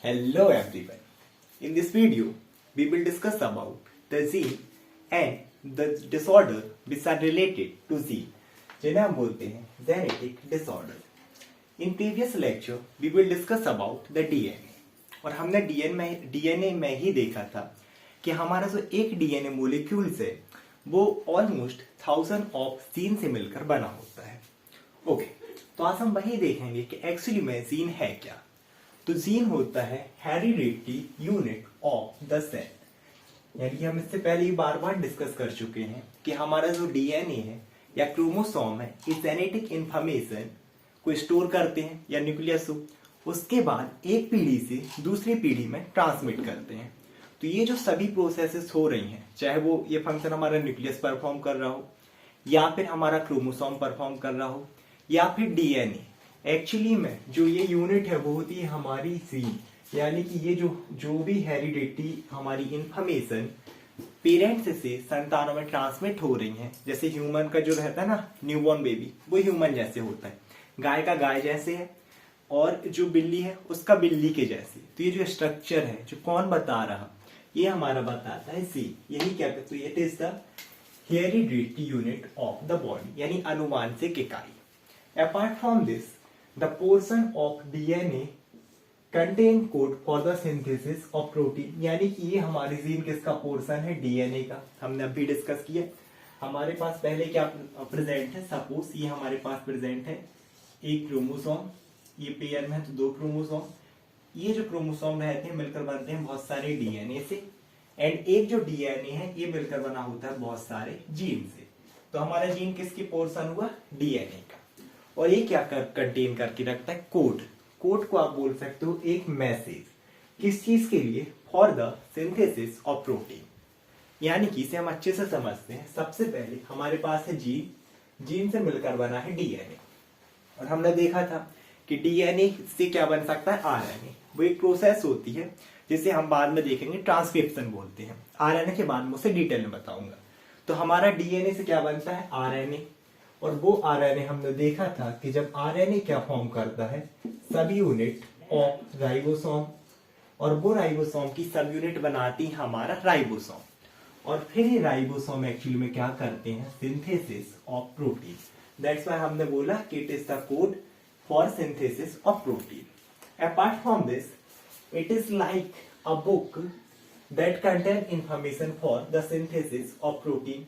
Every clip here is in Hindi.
Hello everyone. In this video, we will discuss about the gene and the disorder which are related to gene, जिन्हें हम बोलते हैं genetic disorder. In previous lecture, we will discuss about the DNA. और हमने DNA में ही देखा था कि हमारा जो एक DNA मोलिक्यूल्स है वो ऑलमोस्ट 1000 ऑफ जीन से मिलकर बना होता है. ओके, तो आज हम वही देखेंगे कि एक्चुअली में जीन है क्या. तो जीन होता है hereditary unit of the cell. यानी कि हम इससे पहले ही बार बार डिस्कस कर चुके हैं कि हमारा जो डीएनए है या क्रोमोसोम है इस जेनेटिक इंफॉर्मेशन को स्टोर करते हैं या न्यूक्लियस हो, उसके बाद एक पीढ़ी से दूसरी पीढ़ी में ट्रांसमिट करते हैं. तो ये जो सभी प्रोसेसेस हो रही हैं, चाहे वो ये फंक्शन हमारा न्यूक्लियस परफॉर्म कर रहा हो या फिर हमारा क्रोमोसोम परफॉर्म कर रहा हो या फिर डीएनए, एक्चुअली में जो ये यूनिट है वो होती है हमारी जीन. यानी कि ये जो भी हेरिडिटी हमारी इंफॉर्मेशन पेरेंट्स से संतानों में ट्रांसमिट हो रही है, जैसे ह्यूमन का जो रहता है ना न्यूबॉर्न बेबी, वो ह्यूमन जैसे होता है, गाय का गाय जैसे है और जो बिल्ली है उसका बिल्ली के जैसे. तो ये जो स्ट्रक्चर है जो कौन बता रहा, ये हमारा बताता है जीन. यही क्या कहते हैं, it is the heredity unit of the body, यानी अनुवांशिक इकाई. Apart from this, the portion of DNA contain code for the synthesis of protein. यानी कि ये हमारी जीन किसका पोर्शन है, डीएनए का. हमने अभी डिस्कस किया. हमारे पास पहले क्या प्रेजेंट है, सपोज ये हमारे पास प्रेजेंट है एक क्रोमोसोम, ये पेयर में है तो 2 क्रोमोसोम. ये जो क्रोमोसोम रहते हैं मिलकर बनते हैं बहुत सारे डीएनए से, एंड एक जो डीएनए है ये मिलकर बना होता है बहुत सारे जीन से. तो हमारा जीन किसकी पोर्शन हुआ, डीएनए का. और ये क्या कंटेन करके रखता है, कोड. कोड को आप बोल सकते हो एक मैसेज. किस चीज के लिए, for the synthesis of protein. यानी कि इसे हम अच्छे से समझते हैं. सबसे पहले हमारे पास है जीन, जीन से मिलकर बना है डीएनए. और हमने देखा था कि डीएनए से क्या बन सकता है, आरएनए. वो एक प्रोसेस होती है जिसे हम बाद में देखेंगे ट्रांसक्रिप्शन बोलते हैं. आरएनए के बाद में उसे डिटेल में बताऊंगा. तो हमारा डीएनए से क्या बनता है, आरएनए. और वो आरएनए हमने देखा था कि जब आरएनए क्या फॉर्म करता है, सब यूनिट ऑफ राइबोसोम, और वो राइबोसोम की सब यूनिट बनाती है हमारा राइबोसोम. और फिर ये राइबोसोम एक्चुअली में क्या करते हैं, synthesis of protein. That's why हमने बोला कि it is the code for synthesis of protein. Apart from this, it is like a book that contain information for the synthesis of protein.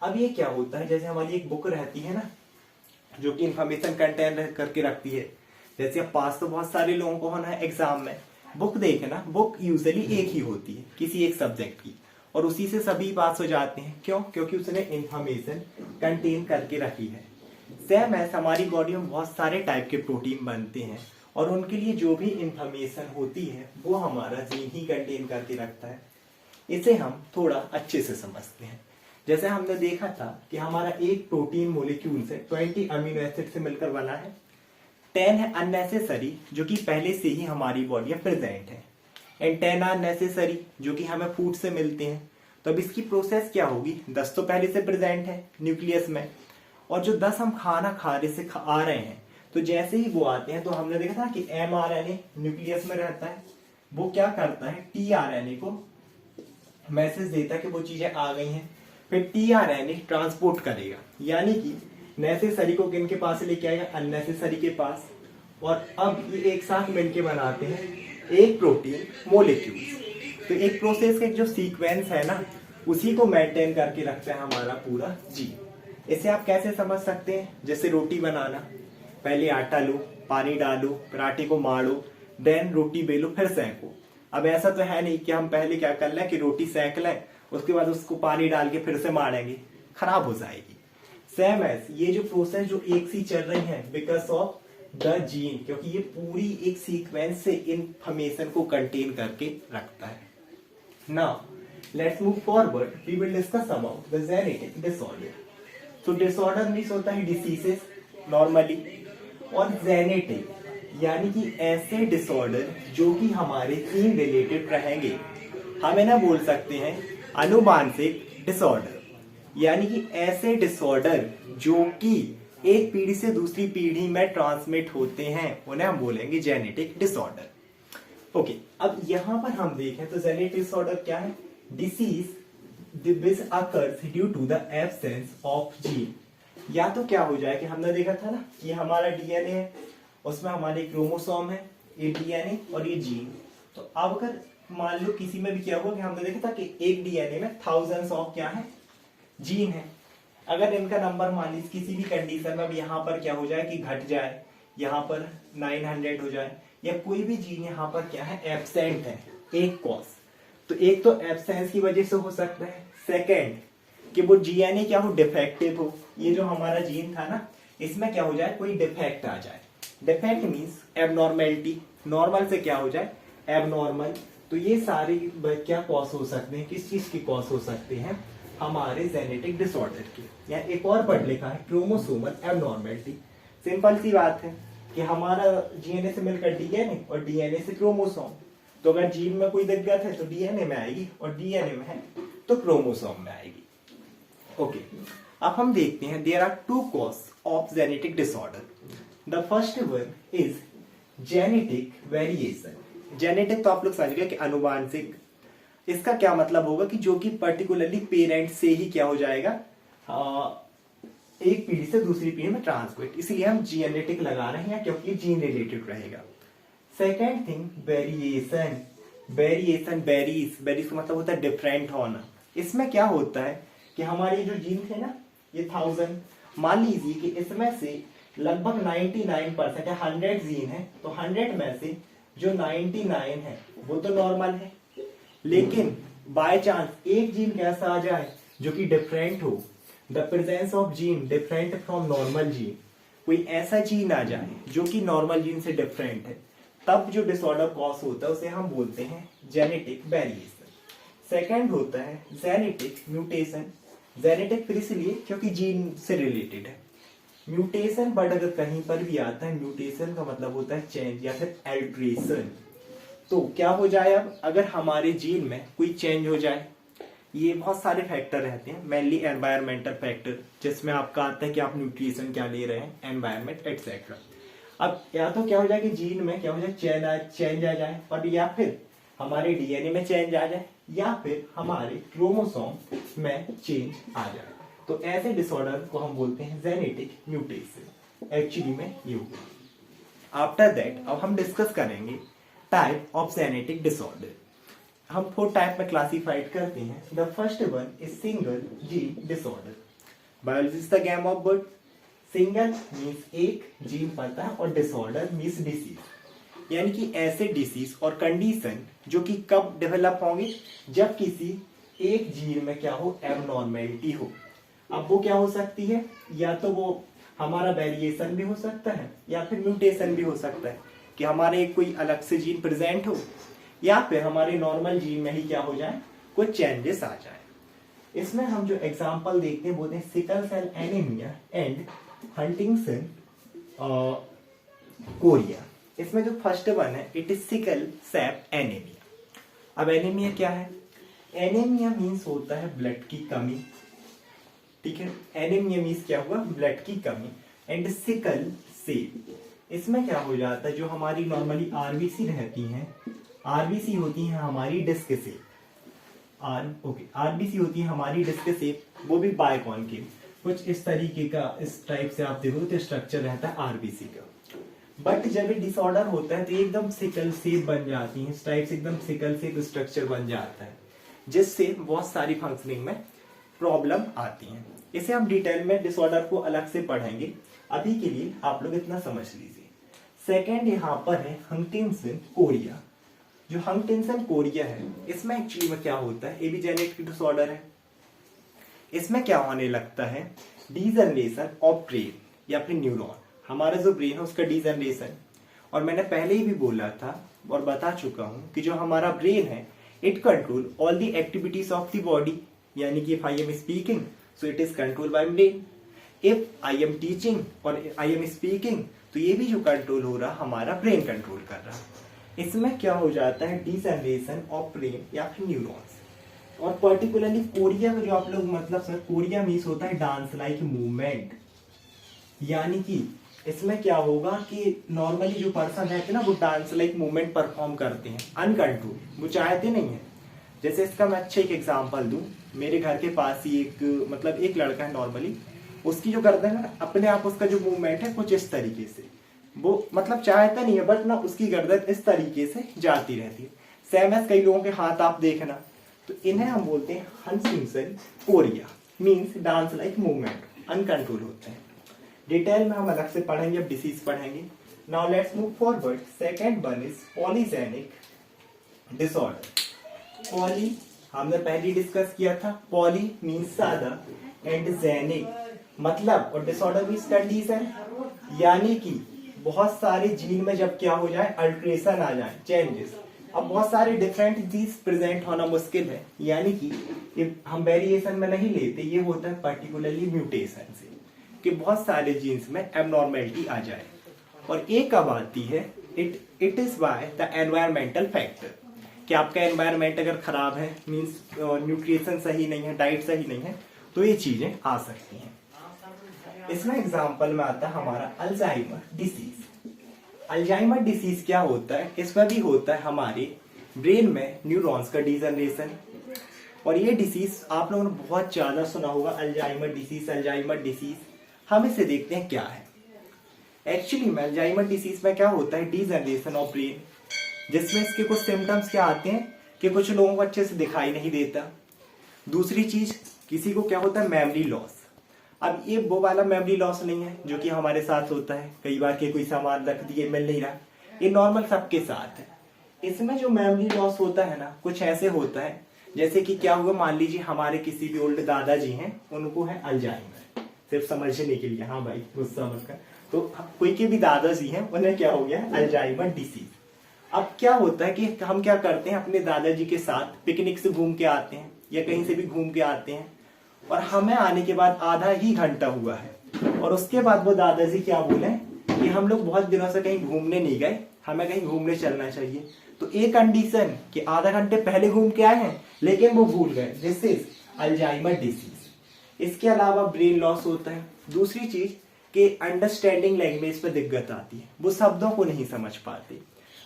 अब ये क्या होता है, जैसे हमारी एक बुक रहती है ना जो कि इंफॉर्मेशन कंटेन करके रखती है. जैसे अब पास तो बहुत सारे लोगों को होना है एग्जाम में, बुक देखना, बुक यूजुअली एक ही होती है किसी एक सब्जेक्ट की, और उसी से सभी पास हो जाते हैं. क्यों, क्योंकि उसने इंफॉर्मेशन कंटेन करके रखी है. सेम ऐसा हमारी बॉडी में बहुत सारे टाइप के प्रोटीन बनते हैं और उनके लिए जो भी इंफॉर्मेशन होती है वो हमारा जीन ही कंटेन करके रखता है. इसे हम थोड़ा अच्छे से समझते हैं. जैसे हमने देखा था कि हमारा एक प्रोटीन मोलिक्यूल से 20 अमीनो एसिड से मिलकर बना है. 10 है अननेसेसरी जो कि पहले से ही हमारी बॉडी में प्रेजेंट है, एंड 10 आर नेसेसरी जो कि हमें फूड से मिलते हैं. तो अब इसकी प्रोसेस क्या होगी, 10 तो पहले से प्रेजेंट है न्यूक्लियस में, और जो 10 हम खाना खाने से आ रहे हैं, तो जैसे ही वो आते हैं तो हमने देखा था कि mRNA न्यूक्लियस में रहता है. वो क्या करता है, tRNA को मैसेज देता है कि वो चीजें आ गई हैं. फिर tRNA ट्रांसपोर्ट करेगा, यानी कि नेसेसरी को किन के पास से लेके आएगा, अननेसेसरी के पास. और अब ये एक साथ मिलके बनाते हैं एक प्रोटीन मोलिक्यूल. तो एक प्रोसेस का जो सीक्वेंस है ना, उसी को मेंटेन करके रखता है हमारा पूरा जीन. इसे आप कैसे समझ सकते हैं, जैसे रोटी बनाना, पहले आटा लो, पानी डालो, फिर आटे को मारो, देन रोटी बेलो, फिर सेंको. अब ऐसा तो है नहीं कि हम पहले क्या कर लें कि रोटी सेंक लें, उसके बाद उसको पानी डाल के फिर से मारेंगे, खराब हो जाएगी. सेम एज ये जो प्रोसेस जो एक सी चल रही है बिकॉज ऑफ द जीन, क्योंकि ये पूरी एक सीक्वेंस से इंफॉर्मेशन को कंटेन करके रखता है. Now let's move forward, we will discuss about the genetic disorder. तो डिसऑर्डर मींस होता है डिसीजेस नॉर्मली, और जेनेटिक यानी कि ऐसे डिसऑर्डर जो कि हमारे जीन रिलेटेड रहेंगे. हम इन्हें बोल सकते हैं अनुवांशिक डिसऑर्डर. यानी कि ऐसे डिसऑर्डर जो कि एक पीढ़ी से दूसरी पीढ़ी में ट्रांसमिट होते हैं, उन्हें हम बोलेंगे जेनेटिक डिसऑर्डर. ओके, अब यहां पर हम देखें तो जेनेटिक डिसऑर्डर क्या है? Disease which occurs due to the absence of gene. या तो क्या हो जाए कि हमने देखा था ना कि हमारा डीएनए है, उसमें हमारे क्रोमोसोम है, ये डीएनए और ये जीन। तो अब अगर मान लो किसी में भी क्या हुआ कि हमने देखा था कि एक डीएनए में थाउजेंड्स ऑफ क्या है? जीन है। अगर इनका नंबर मान लीजिए किसी भी कंडीशन में अब यहाँ पर क्या हो जाए कि घट जाए, यहाँ पर 900 हो जाए, या कोई भी जीन यहाँ पर क्या है? एब्सेंट है, एक कॉज। तो एक तो एब्सेंस की वजह से हो सकता है, सेकेंड कि वो डीएनए क्या हो? डिफेक्टिव हो। ये जो हमारा जीन था ना, इसमें क्या हो जाए? कोई डिफेक्ट आ जाए। डिफेक्ट मीन्स एबनॉर्मेलिटी, नॉर्मल से क्या हो जाए? एबनॉर्मल। तो ये सारी क्या कॉज हो सकते हैं? किस चीज की कॉज हो सकते हैं? हमारे जेनेटिक डिसऑर्डर की। या एक और पढ़ लिखा है क्रोमोसोमल एबनॉर्मेलिटी। सिंपल सी बात है कि हमारा डीएनए से मिलकर डीएनए और डीएनए से क्रोमोसोम। तो अगर जीन में कोई दिक्कत है तो डीएनए में आएगी, और डीएनए में है तो क्रोमोसोम में आएगी। ओके, अब हम देखते हैं there are two cause of genetic disorder. The first one is genetic variation. Genetic तो आप लोग समझ गए कि अनुवांशिक। इसका क्या मतलब होगा कि जो कि पर्टिकुलरली पेरेंट से ही क्या हो जाएगा, एक पीढ़ी से दूसरी पीढ़ी में ट्रांसमिट, इसलिए हम जेनेटिक लगा रहे हैं क्योंकि जीन रिलेटेड रहेगा। Second thing variation. Variation, berries का मतलब होता है डिफरेंट होना। इसमें क्या होता है कि हमारे जो जीन थे ना, ये 1000, मान लीजिए कि इसमें से लगभग 99% है, 100 जीन है, तो 100 में से जो 99 है वो तो नॉर्मल है, लेकिन बाय चांस एक जीन कैसा आ जाए जो कि डिफरेंट हो, the presence of gene different from normal gene, कोई ऐसा जीन आ जाए जो कि नॉर्मल जीन से डिफरेंट है, तब जो डिसऑर्डर कॉज होता है उसे हम बोलते हैं जेनेटिक वेरिएशन। सेकंड होता है जेनेटिक म्यूटेशन। जेनेटिक फिर इसलिए क्योंकि जीन से रिलेटेड है। म्यूटेशन बट अगर कहीं पर भी आता है, म्यूटेशन का मतलब होता है चेंज या फिर एल्ट्रेशन। तो क्या हो जाए, अब अगर हमारे जीन में कोई चेंज हो जाए, ये बहुत सारे फैक्टर रहते हैं, मेनली एनवायरमेंटल फैक्टर, जिसमें आपका आता है कि आप न्यूट्रिशन क्या ले रहे हैं, एनवायरमेंट एक्सेट्रा। अब या तो क्या हो जाए कि जीन में क्या हो जाए, चेंज आ जाए, और या फिर हमारे डीएनए में चेंज आ जाए, या फिर हमारे क्रोमोसोम में चेंज आ जाए। तो ऐसे डिसऑर्डर को हम बोलते हैं जेनेटिक म्यूटेशन। एक्चुअली में ये हुआ। आफ्टर दैट अब हम डिस्कस करेंगे टाइप ऑफ जेनेटिक डिसऑर्डर। हम 4 टाइप में क्लासिफाइड करते हैं। The first one is single gene disorder. Biology is the game of bird. Single means एक जीन पता है, और डिसऑर्डर मीन्स डिसीज, यानी कि ऐसे डिसीज और कंडीशन जो कि कब डेवलप होंगे, जब किसी एक जीन में क्या हो, एबनॉर्मेलिटी हो। अब वो क्या हो सकती है, या तो वो हमारा वेरिएशन भी हो सकता है, या फिर म्यूटेशन भी हो सकता है कि हमारे कोई अलग से जीन प्रेजेंट हो, या फिर हमारे नॉर्मल जीन में ही क्या हो जाए, कुछ चेंजेस आ जाए। इसमें हम जो एग्जांपल देखते हैं बोलते हैं sickle cell anaemia and Huntington chorea. इसमें जो फर्स्ट वन है it is sickle cell anaemia. अब एनीमिया क्या है? एनीमिया मीन्स होता है ब्लड की कमी, ठीक है। एनीमिया मीन्स क्या हुआ, ब्लड की कमी। एंड सिकल सेल, इसमें क्या हो जाता है, जो हमारी नॉर्मली आरबीसी रहती हैं, आरबीसी होती है हमारी डिस्क सेप, आरबीसी होती है हमारी डिस्क सेप, वो भी बायकॉन्केव, कुछ इस तरीके का, इस टाइप से आप देखो तो स्ट्रक्चर रहता है आरबीसी का। बट जब ये डिसऑर्डर होता है तो एकदम सिकल सेप बन जाती है, इस टाइप से एकदम सिकल सेप स्ट्रक्चर बन जाता है, जिससे बहुत सारी फंक्शनिंग में प्रॉब्लम आती है। इसे हम डिटेल में डिसऑर्डर को अलग से पढ़ेंगे, अभी के लिए आप लोग इतना समझ लीजिए। सेकेंड यहाँ पर है हंटिंगटन कोरिया। जो हंटिंगटन कोरिया है, इसमें एक्चुअली में क्या होता है, ये भी जेनेटिक डिसऑर्डर है। इसमें क्या होने लगता है, डीजनरेशन ऑफ ब्रेन या फिर न्यूरॉन, हमारा जो ब्रेन है उसका डीजनरेशन। और मैंने पहले ही भी बोला था और बता चुका हूं कि जो हमारा ब्रेन है it control all the activities of the body, यानी कि if I am speaking so it is control by brain, if I am teaching और आई एम स्पीकिंग तो ये भी जो कंट्रोल हो रहा हमारा ब्रेन कंट्रोल कर रहा। इसमें क्या हो जाता है, डीजनरेशन ऑफ ब्रेन या फिर न्यूरॉन्स। और पर्टिकुलरली कोरिया में जो आप लोग मतलब सर, कोरिया मीन्स होता है डांस लाइक मूवमेंट, यानी कि इसमें क्या होगा कि नॉर्मली जो पर्सन रहते हैं ना वो डांस लाइक मूवमेंट परफॉर्म करते हैं अनकंट्रोल, वो चाहते नहीं है। जैसे इसका मैं अच्छा एक एग्जांपल दूं, मेरे घर के पास ही एक मतलब एक लड़का है नॉर्मली, उसकी जो गर्दन है ना अपने आप उसका जो मूवमेंट है कुछ इस तरीके से, वो मतलब चाहता नहीं है बट ना उसकी गर्दन इस तरीके से जाती रहती है। सेम एज कई लोगों के हाथ आप देखना, तो इन्हें हम बोलते हैं Huntington's chorea, means dance like movement uncontrolled होते हैं। डिटेल में हम अलग से पढ़ेंगे, अब डिसीज पढ़ेंगे। Now let's move forward. Second one is polygenic disorder. Poly हमने पहले डिस्कस किया था, पॉली मीन्स सादा एंड जेनिक मतलब और डिसऑर्डर मीन्स कंडीशन, यानी कि बहुत सारे जीन में जब क्या हो जाए अल्ट्रेशन आ जाए, चेंजेस। अब बहुत सारे डिफरेंट जीन्स प्रेजेंट होना मुश्किल है, यानी कि हम वेरिएशन में नहीं लेते, ये होता है पर्टिकुलरली म्यूटेशन से कि बहुत सारे जीन्स में एबनॉर्मेलिटी आ जाए। और ये कब आती है? It is by the environmental factor, कि आपका एनवायरमेंट अगर खराब है, मीन्स न्यूट्रिशन सही नहीं है, डाइट सही नहीं है, तो ये चीजें आ सकती हैं। इसमें एग्जांपल में आता है हमारा अल्जाइमर डिसीज। अल्जाइमर डिसीज क्या होता है? इसमें भी होता है हमारे ब्रेन में न्यूरॉन्स का डिजनरेशन, और ये डिसीज आप लोगों ने बहुत ज्यादा सुना होगा, अल्जाइमर डिसीज अल्जाइमर डिसीज। हम इसे देखते हैं क्या है। एक्चुअली में अल्जाइमर डिसीज में क्या होता है, डिजनरेशन ऑफ ब्रेन, जिसमें इसके कुछ सिम्टम्स क्या आते हैं कि कुछ लोगों को अच्छे से दिखाई नहीं देता। दूसरी चीज, किसी को क्या होता है, मेमोरी लॉस। अब ये वो वाला मेमोरी लॉस नहीं है जो कि हमारे साथ होता है कई बार के कोई सामान रख दिए मिल नहीं रहा, ये नॉर्मल सबके साथ है। इसमें जो मेमोरी लॉस होता है ना, कुछ ऐसे होता है जैसे कि क्या हुआ, मान लीजिए हमारे किसी भी ओल्ड दादाजी हैं, उनको है अल्जाइमर, सिर्फ समझने के लिए, हाँ भाई गुस्सा मत कर, तो कोई के भी दादाजी हैं उन्हें क्या हो गया, अल्जाइमर डिसीज। अब क्या होता है कि हम क्या करते हैं, अपने दादाजी के साथ पिकनिक से घूम के आते हैं या कहीं से भी घूम के आते हैं, और हमें आने के बाद आधा ही घंटा हुआ है, और उसके बाद वो दादाजी क्या बोले कि हम लोग बहुत दिनों से कहीं घूमने नहीं गए, हमें कहीं घूमने चलना चाहिए। तो एक कंडीशन कि आधा घंटे पहले घूम के आए हैं लेकिन वो भूल गए, दिस इज अल्जाइमर डिसीज। इसके अलावा ब्रेन लॉस होता है। दूसरी चीज कि अंडरस्टैंडिंग लैंग्वेज पे दिक्कत आती है, वो शब्दों को नहीं समझ पाते।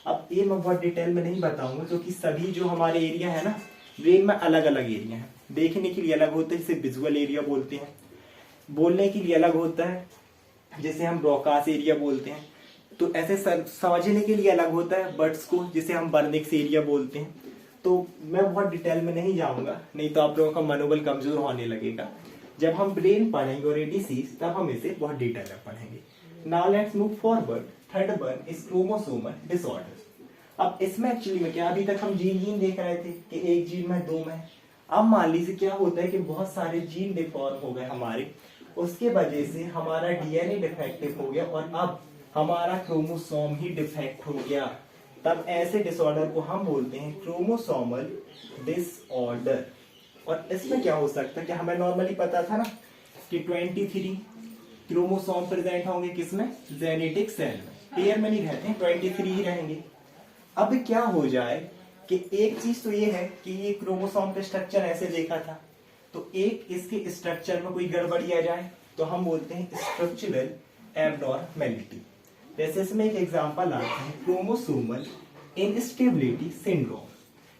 अब ये मैं बहुत डिटेल में नहीं बताऊंगा क्योंकि सभी जो हमारे एरिया है ना ब्रेन में अलग अलग एरिया है, देखने के लिए अलग होता है जिसे विजुअल एरिया बोलते हैं, बोलने के लिए अलग होता है जिसे हम ब्रोकास एरिया बोलते हैं, तो ऐसे समझने के लिए अलग होता है बर्ड्स को जिसे हम बर्निक्स एरिया बोलते हैं। तो मैं बहुत डिटेल में नहीं जाऊंगा, नहीं तो आप लोगों का मनोबल कमजोर होने लगेगा। जब हम ब्रेन पढ़ेंगे और डिसीज तब हम इसे बहुत डिटेल में पढ़ेंगे। Now let's move forward. Third one is chromosomal disorder. अब इसमें एक्चुअली में क्या, अभी तक हम जीन देख रहे थे कि एक जीन में दो में, अब मान लीजिए क्या होता है कि बहुत सारे जीन डिफॉर्म हो गए हमारे, उसके वजह से हमारा डीएनए डिफेक्टिव हो गया और अब हमारा क्रोमोसोम ही डिफेक्ट हो गया, तब ऐसे डिसऑर्डर को हम बोलते हैं क्रोमोसोमल डिसऑर्डर। और इसमें क्या हो सकता है कि हमें नॉर्मली पता था ना कि 23 क्रोमोसोम प्रेजेंट होंगे किसमें, जेनेटिक सेल में, पेयर में नहीं रहते हैं, 23 ही रहेंगे। अब क्या हो जाए कि एक चीज तो ये है कि ये क्रोमोसोम का स्ट्रक्चर ऐसे देखा था, तो एक इसके स्ट्रक्चर में कोई गड़बड़ी आ जाए तो हम बोलते हैं स्ट्रक्चरल एबनॉर्मेलिटी। जैसे इसमें एक एग्जांपल आता है क्रोमोसोमल इनस्टेबिलिटी सिंड्रोम।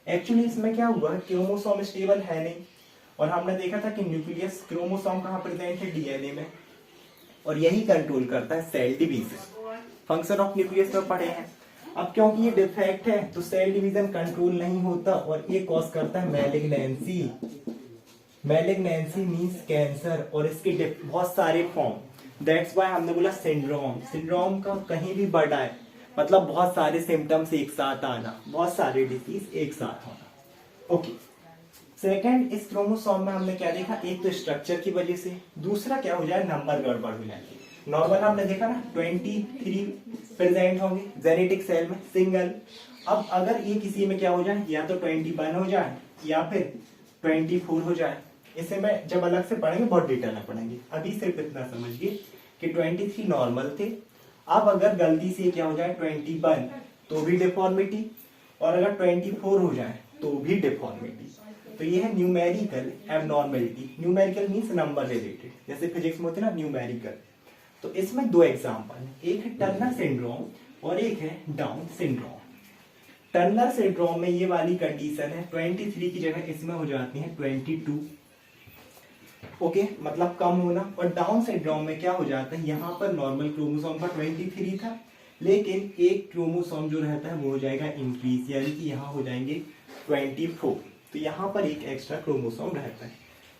एक्चुअली इसमें क्या हुआ, क्रोमोसोम स्टेबल है नहीं, और हमने देखा था कि न्यूक्लियस क्रोमोसोम कहाँ प्रेजेंट है, डीएनए में, और यही कंट्रोल करता है cell division. Function of nucleus में पढ़े हैं। अब क्योंकि ये डिफेक्ट है तो सेल डिवीजन कंट्रोल नहीं होता और ये कॉज करता है मैलिग्नेंसी। मैलिग्नेंसी मींस कैंसर, और इसके बहुत सारे फॉर्म, दैट्स व्हाई हमने बोला सिंड्रोम। सिंड्रोम का कहीं भी बढ़ा है मतलब बहुत सारे सिम्टम्स एक साथ आना, बहुत सारे डिसीज एक साथ होना। ओके, सेकंड इस क्रोमोसोम में हमने क्या देखा, एक तो स्ट्रक्चर की वजह से, दूसरा क्या हो जाए, नंबर गड़बड़ हो जाए। नॉर्मल हमने देखा ना 23 प्रेजेंट होंगे जेनेटिक सेल में सिंगल। अब अगर ये किसी में क्या हो जाए, या तो 21 हो जाए या फिर 24 हो जाए, इसे मैं जब अलग से पढ़ेंगे बहुत डिटेल में पढ़ेंगे, अभी सिर्फ इतना समझिए कि 23 नॉर्मल थे। अब अगर गलती से क्या हो जाए 21 तो भी डिफॉर्मिटी, और अगर 24 हो जाए तो भी डिफॉर्मिटी। तो ये है numerical abnormality. Numerical means number related, जैसे फिजिक्स में होते हैं ना न्यूमेरिकल, तो इसमें दो एग्जाम्पल है, एक है टर्नर सिंड्रोम और एक है डाउन सिंड्रोम। टर्नर सिंड्रोम में ये वाली कंडीशन है 23 की जगह इसमें हो जाती है 22, ओके मतलब कम होना। और डाउन सिंड्रोम में क्या हो जाता है, यहाँ पर नॉर्मल क्रोमोसोम का 23 था, लेकिन एक क्रोमोसोम जो रहता है वो हो जाएगा इंक्रीज, यानी कि यहाँ हो जाएंगे 24। तो यहाँ पर एक एक्स्ट्रा क्रोमोसोम रहता है।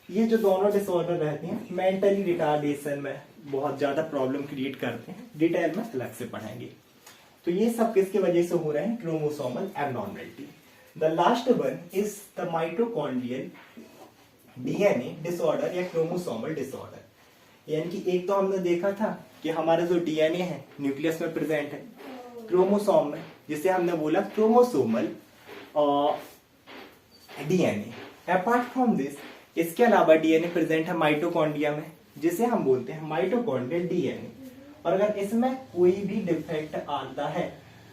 ये जो दोनों डिसऑर्डर रहते हैं मेंटली रिटार्डेशन में बहुत ज्यादा प्रॉब्लम क्रिएट करते हैं, डिटेल में अलग से पढ़ेंगे। तो ये सब किसकी वजह से हो रहे हैं, chromosomal abnormality. The last one is the mitochondrial DNA disorder या क्रोमोसोमल डिसऑर्डर। यानी कि एक तो हमने देखा था कि हमारा जो डीएनए है न्यूक्लियस में प्रेजेंट है, क्रोमोसोम में जिसे हमने बोला chromosomal DNA. Apart from this, इसके अलावा डीएनए प्रेजेंट है माइटोकॉन्ड्रिया में, जिसे हम बोलते हैं माइटोकॉन्ड्रियल डीएनए। और अगर इसमें कोई भी डिफेक्ट आता है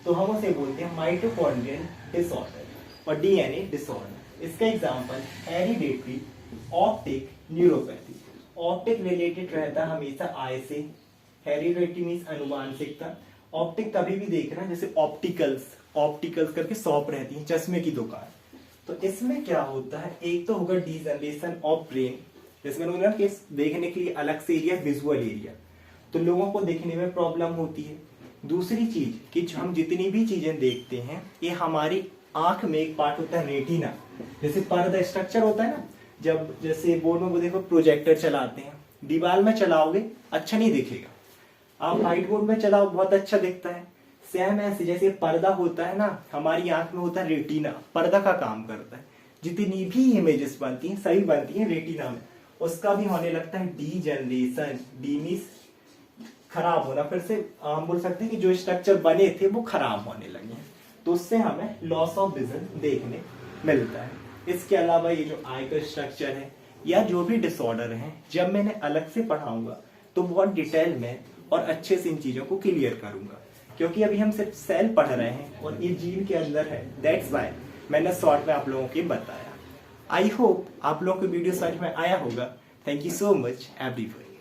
तो हम उसे बोलते हैं माइटोकॉन्ड्रियल डिसऑर्डर और डीएनए डिसऑर्डर। इसका example hereditary optic neuropathy. Optic related रहता है हमेशा आई से, हेरिडेटरी मींस अनुवांशिकता। ऑप्टिक कभी भी देखना जैसे ऑप्टिकल्स करके शॉप रहती है, चश्मे की दुकान। तो इसमें क्या होता है, एक तो होगा डीजनरेशन ऑफ ब्रेन, जिसमें लोग कि देखने के लिए अलग से एरिया विजुअल एरिया, तो लोगों को देखने में प्रॉब्लम होती है। दूसरी चीज कि हम जितनी भी चीजें देखते हैं ये हमारी आंख में एक पार्ट होता है रेटिना, जैसे पर्दा स्ट्रक्चर होता है ना, जब जैसे बोर्ड में वो देखो प्रोजेक्टर चलाते हैं, दीवार में चलाओगे अच्छा नहीं दिखेगा, आप व्हाइट बोर्ड में चलाओ बहुत अच्छा दिखता है। सेम ऐसे जैसे पर्दा होता है ना, हमारी आंख में होता है रेटिना, पर्दा का काम करता है। जितनी भी इमेजेस बनती हैं सभी बनती हैं रेटिना में, उसका भी होने लगता है डीजनरेशन। डी मींस खराब होना, फिर से हम बोल सकते हैं कि जो स्ट्रक्चर बने थे वो खराब होने लगे हैं, तो उससे हमें लॉस ऑफ विजन देखने मिलता है। इसके अलावा ये जो आई का स्ट्रक्चर है या जो भी डिसऑर्डर है, जब मैंने अलग से पढ़ाऊंगा तो बहुत डिटेल में और अच्छे से इन चीजों को क्लियर करूंगा, क्योंकि अभी हम सिर्फ सेल पढ़ रहे हैं और ये जीन के अंदर है, दैट्स वाई मैंने शॉर्ट में आप लोगों को बताया। आई होप आप लोगों को वीडियो समझ में आया होगा। Thank you so much everyone.